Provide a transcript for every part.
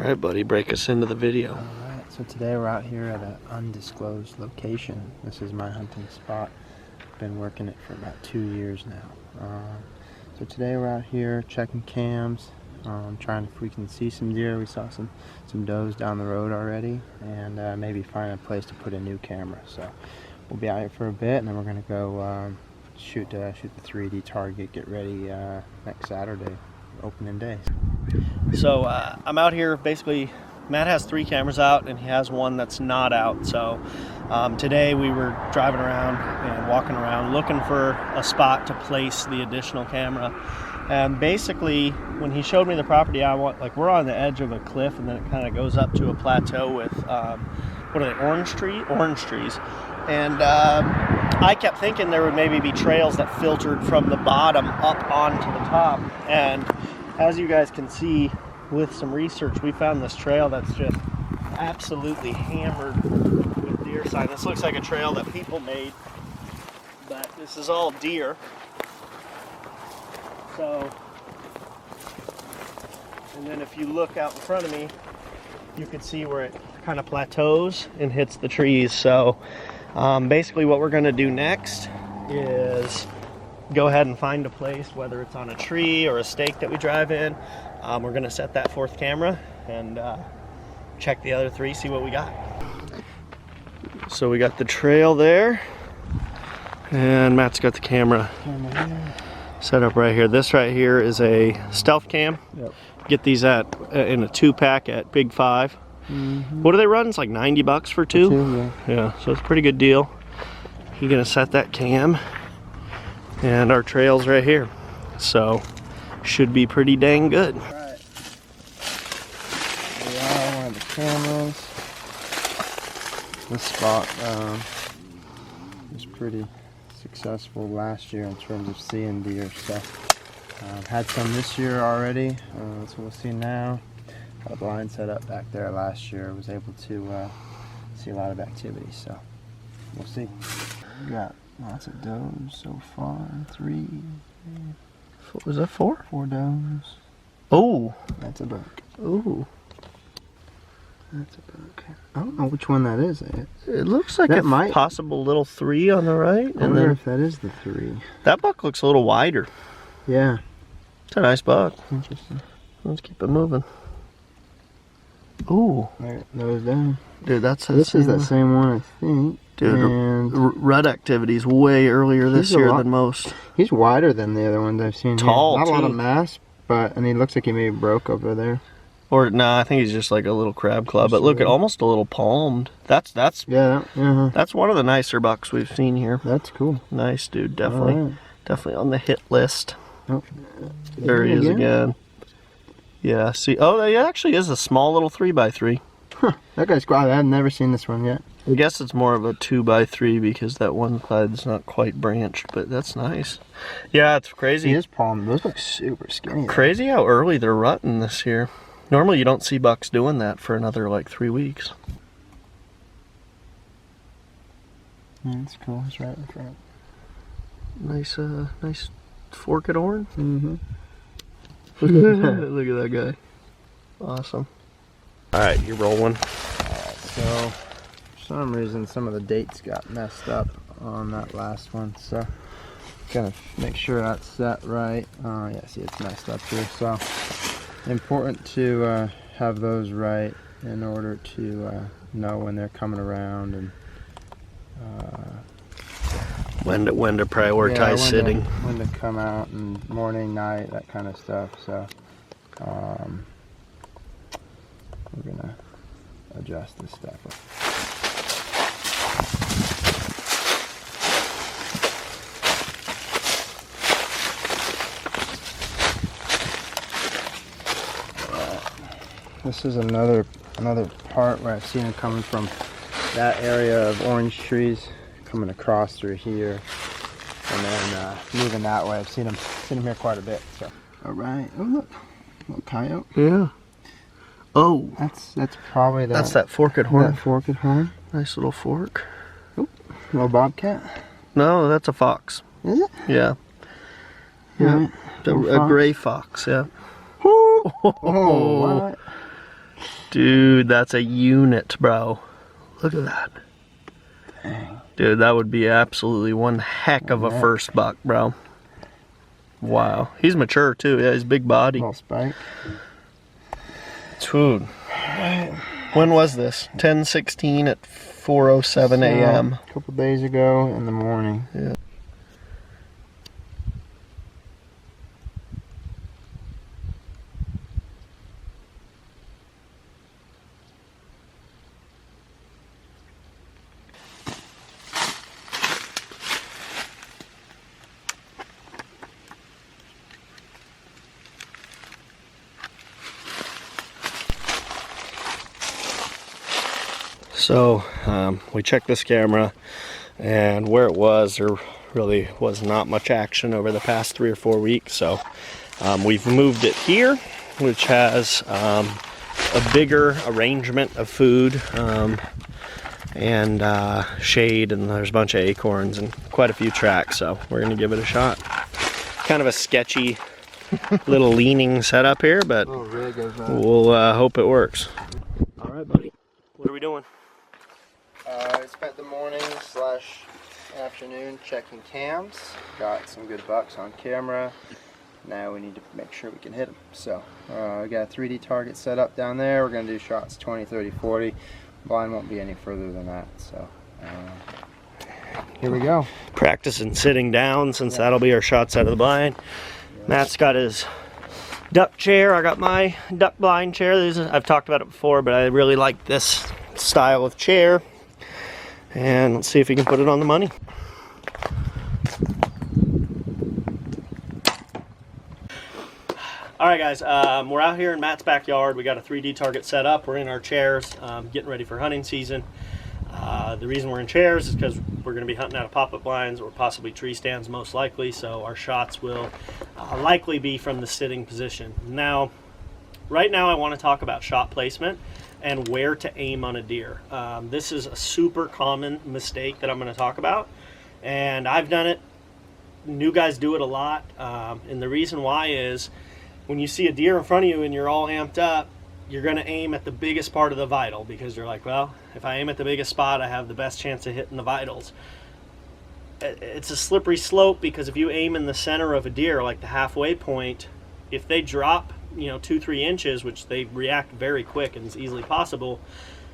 right, buddy, break us into the video. Alright, so today we're out here at an undisclosed location. This is my hunting spot. Been working it for about 2 years now. So today we're out here checking cams, trying if we can see some deer. We saw some does down the road already, and maybe find a place to put a new camera. So we'll be out here for a bit, and then we're gonna go shoot the 3D target, get ready next Saturday, opening day. So I'm out here, basically Matt has 3 cameras out and he has one that's not out. So today we were driving around and walking around looking for a spot to place the additional camera. And basically when he showed me the property, we're on the edge of a cliff, and then it kind of goes up to a plateau with what are they, orange trees. And I kept thinking there would maybe be trails that filtered from the bottom up onto the top. And as you guys can see with some research, we found this trail that's just absolutely hammered with deer sign. This looks like a trail that people made, but this is all deer. So, and then if you look out in front of me, you can see where it kind of plateaus and hits the trees. So basically what we're going to do next is go ahead and find a place, whether it's on a tree or a stake that we drive in. We're going to set that 4th camera and check the other 3, see what we got. So we got the trail there, and Matt's got the camera set up right here. This right here is a stealth cam. Yep. Get these in a 2-pack at Big 5. Mm-hmm. What do they run? It's like 90 bucks for 2? Yeah, so it's a pretty good deal. You're going to set that cam, and our trail's right here, so should be pretty dang good. All right, we are one of the cameras. This spot was pretty successful last year in terms of seeing deer. So had some this year already. That's what we'll see now. Got a blind set up back there last year. Was able to see a lot of activity. So we'll see. We got lots of does so far. 3. Was that 4? 4 does. Oh, That's a buck. oh, That's a buck. I don't know which one that is. it looks like That a might- possible little 3 on the right. I And wonder then if that is the 3. that buck looks a little wider. Yeah. It's a nice buck. Interesting. Let's keep it moving. Ooh, There, nose down. dude, that's This is that same one, I think. Dude, and rut activity is way earlier this He's a year lot- than most. he's wider than the other ones I've seen. Tall, here. Not a lot too. of mass, and he looks like he maybe broke over there. Or nah, I think he's just like a little crab club. But look, at almost a little palmed. That's Yeah. that's one of the nicer bucks we've seen here. That's cool. Nice, dude. Definitely, All right. definitely on the hit list. Oh. There he is again. Yeah. See, oh, that actually is a small little 3x3. Huh. That guy's quiet. I've never seen this one yet. I guess it's more of a 2x3 because that one side's not quite branched, but that's nice. Yeah, it's crazy. He is palmed. Those look super skinny. Crazy how early they're rutting this year. Normally you don't see bucks doing that for another like 3 weeks. Yeah, that's cool. It's right in front. Nice, nice forked horn. Mm-hmm. Look at that guy. Awesome. All right, you're rolling. So, for some reason, some of the dates got messed up on that last one. So, gotta make sure that's set right. Yeah, see, it's messed up here. So, important to have those right in order to know when they're coming around and When to prioritize sitting. when to come out, and morning, night, that kind of stuff. So, we're gonna adjust this stuff. This is another part where I've seen them coming from that area of orange trees, coming across through here, and then moving that way. I've seen them here quite a bit. So, all right. Oh look, little coyote. Yeah. Oh, That's probably that. that's that forked horn. That forked horn. Nice little fork. Oop, little bobcat. No, that's a fox. Is it? Yeah. Yeah. Right. A gray fox. Yeah. Oh, what? Dude, that's a unit, bro. Look at that. Dang. Dude, that would be absolutely one heck of a first buck, bro. Wow. He's mature too. Yeah, he's big body. Little spike. Dude. When was this? 10:16 at 4:07 a.m. A couple days ago in the morning. Yeah. So we checked this camera, and where it was, there really was not much action over the past 3 or 4 weeks. So we've moved it here, which has a bigger arrangement of food and shade, and there's a bunch of acorns and quite a few tracks. So we're gonna give it a shot. Kind of a sketchy little leaning setup here, but we'll hope it works. All right, buddy. What are we doing? I spent the morning / afternoon checking cams. Got some good bucks on camera. Now we need to make sure we can hit them. So we got a 3D target set up down there. We're going to do shots 20, 30, 40. Blind won't be any further than that. So here we go. Practicing sitting down, since that'll be our shots out of the blind. Matt's got his duck chair. I got my duck blind chair. I've talked about it before, but I really like this style of chair. And let's see if we can put it on the money. All right, guys, we're out here in Matt's backyard. We got a 3D target set up. We're in our chairs, getting ready for hunting season. The reason we're in chairs is because we're going to be hunting out of pop-up blinds or possibly tree stands, most likely. So our shots will likely be from the sitting position. Now, right now I want to talk about shot placement and where to aim on a deer. This is a super common mistake that I'm going to talk about, and I've done it. New guys do it a lot, and the reason why is when you see a deer in front of you and you're all amped up, you're going to aim at the biggest part of the vital, because you're like, well, if I aim at the biggest spot, I have the best chance of hitting the vitals. It's a slippery slope, because if you aim in the center of a deer, like the halfway point, if they drop 2-3 inches, which they react very quick and is easily possible,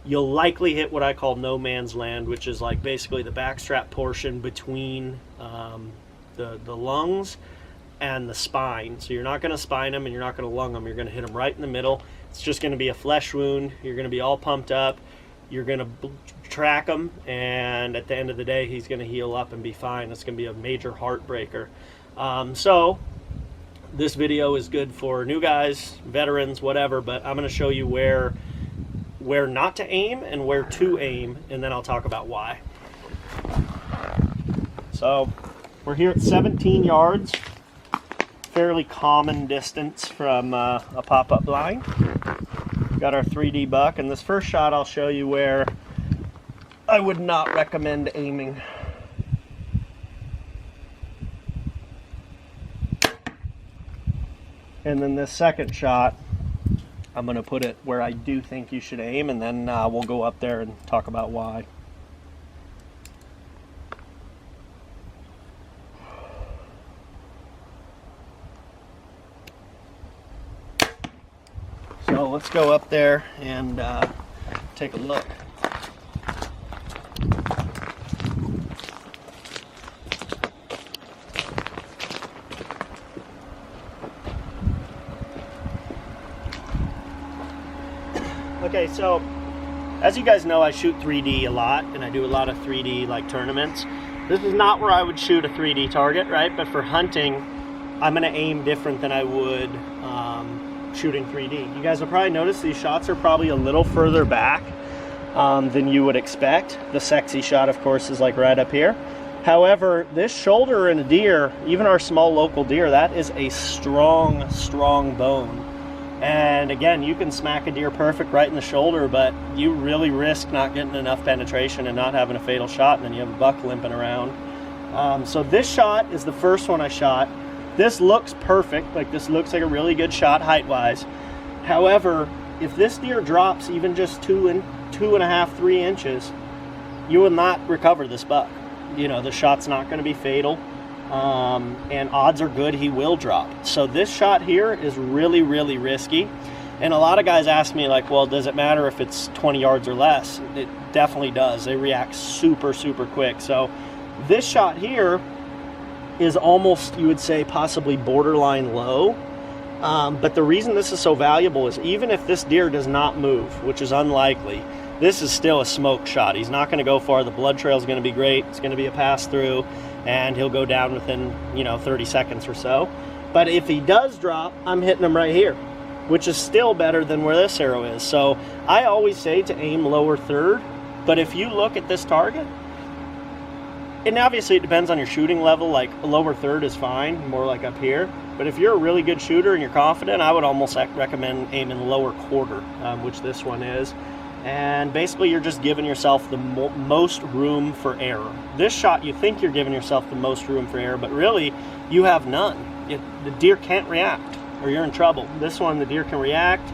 you'll likely hit what I call no man's land, which is like basically the backstrap portion between the lungs and the spine. So you're not going to spine them and you're not going to lung them. You're going to hit them right in the middle. It's just going to be a flesh wound. You're going to be all pumped up. You're going to track him, and at the end of the day, he's going to heal up and be fine. It's going to be a major heartbreaker. So this video is good for new guys, veterans, whatever, but I'm going to show you where not to aim and where to aim, and then I'll talk about why. So we're here at 17 yards, fairly common distance from a pop-up blind. Got our 3D buck, and this first shot I'll show you where I would not recommend aiming. And then this second shot, I'm going to put it where I do think you should aim, and then we'll go up there and talk about why. So let's go up there and take a look. Okay, so as you guys know, I shoot 3D a lot, and I do a lot of 3D like tournaments. This is not where I would shoot a 3D target, right? But for hunting, I'm going to aim different than I would shooting 3D. You guys will probably notice these shots are probably a little further back than you would expect. The sexy shot, of course, is like right up here. However, this shoulder in a deer, even our small local deer, that is a strong, strong bone. And again, you can smack a deer perfect right in the shoulder, but you really risk not getting enough penetration and not having a fatal shot, and then you have a buck limping around. So this shot is the first one I shot. This looks perfect, like this looks like a really good shot height-wise. However, if this deer drops even just 2.5, 3 inches, you will not recover this buck. You know, the shot's not going to be fatal, and odds are good he will drop. So this shot here is really, really risky. And a lot of guys ask me, like, well, does it matter if it's 20 yards or less? It definitely does. They react super, super quick. So this shot here is almost, you would say, possibly borderline low. But the reason this is so valuable is even if this deer does not move, which is unlikely, this is still a smoke shot. He's not going to go far. The blood trail is going to be great. It's going to be a pass through, and he'll go down within, you know, 30 seconds or so. But if he does drop, I'm hitting him right here, which is still better than where this arrow is. So I always say to aim lower third, but if you look at this target, and obviously it depends on your shooting level, like a lower third is fine, more like up here. But if you're a really good shooter and you're confident, I would almost recommend aiming lower quarter, which this one is. And basically you're just giving yourself the most room for error. This shot, you think you're giving yourself the most room for error, but really you have none. The deer can't react, or you're in trouble. This one, the deer can react,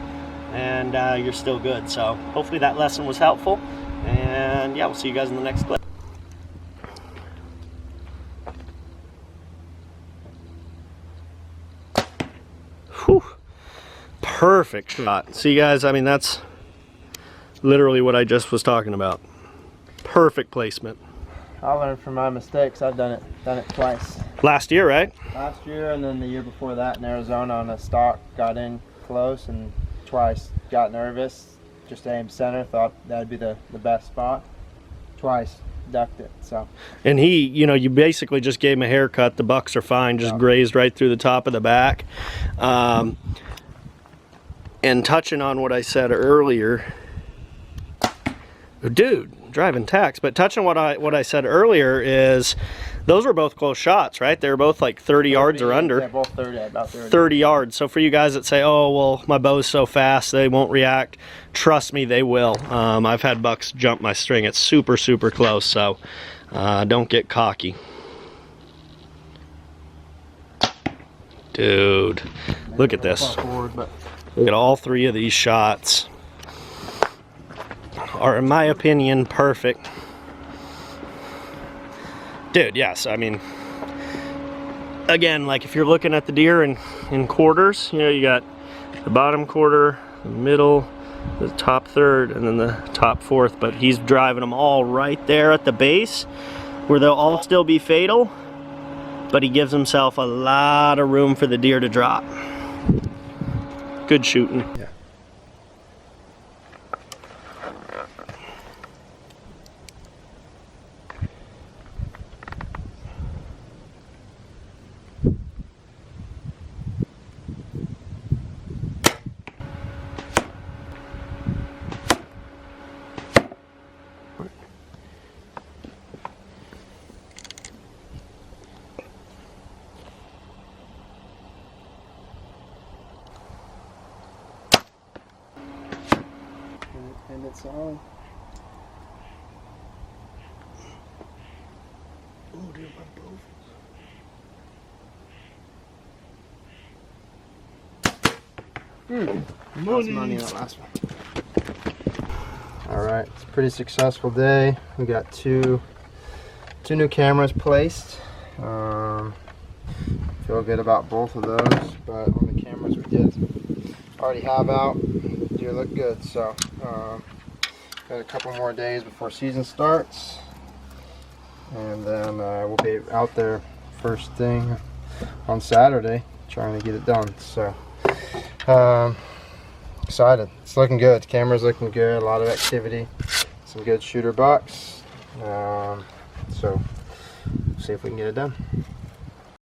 and you're still good. So hopefully that lesson was helpful, and yeah, we'll see you guys in the next clip. Whew. Perfect shot. See, guys, I mean, that's literally what I just was talking about. Perfect placement. I learned from my mistakes. I've done it twice. Last year, right? Last year, and then the year before that in Arizona on a stalk, got in close, and twice got nervous, just aimed center, thought that'd be the best spot. Twice ducked it. So, and he, you know, you basically just gave him a haircut. The bucks are fine, just grazed right through the top of the back. And touching on what I said earlier, dude, driving tax, but touching what I said earlier is those were both close shots, right? They were both like 30 yards or under. Yeah, both 30, about 30. 30 yards. So for you guys that say, oh, well, my bow's so fast, they won't react, trust me, they will. I've had bucks jump my string. It's super, super close, so don't get cocky. Dude, look at this. Look at all three of these shots. Are, in my opinion, perfect. Dude, yes, I mean, again, like if you're looking at the deer in quarters, you know, you got the bottom quarter, the middle, the top third, and then the top fourth, but he's driving them all right there at the base where they'll all still be fatal, but he gives himself a lot of room for the deer to drop. Good shooting. Yeah. And it's on. Oh, dude, my bow. Lost money on that last one. All right, it's a pretty successful day. We got two new cameras placed. Feel good about both of those, but on the cameras we did already have out, deer look good. So got a couple more days before season starts, and then we'll be out there first thing on Saturday trying to get it done. So excited. It's looking good. The camera's looking good. A lot of activity. Some good shooter bucks. So see if we can get it done.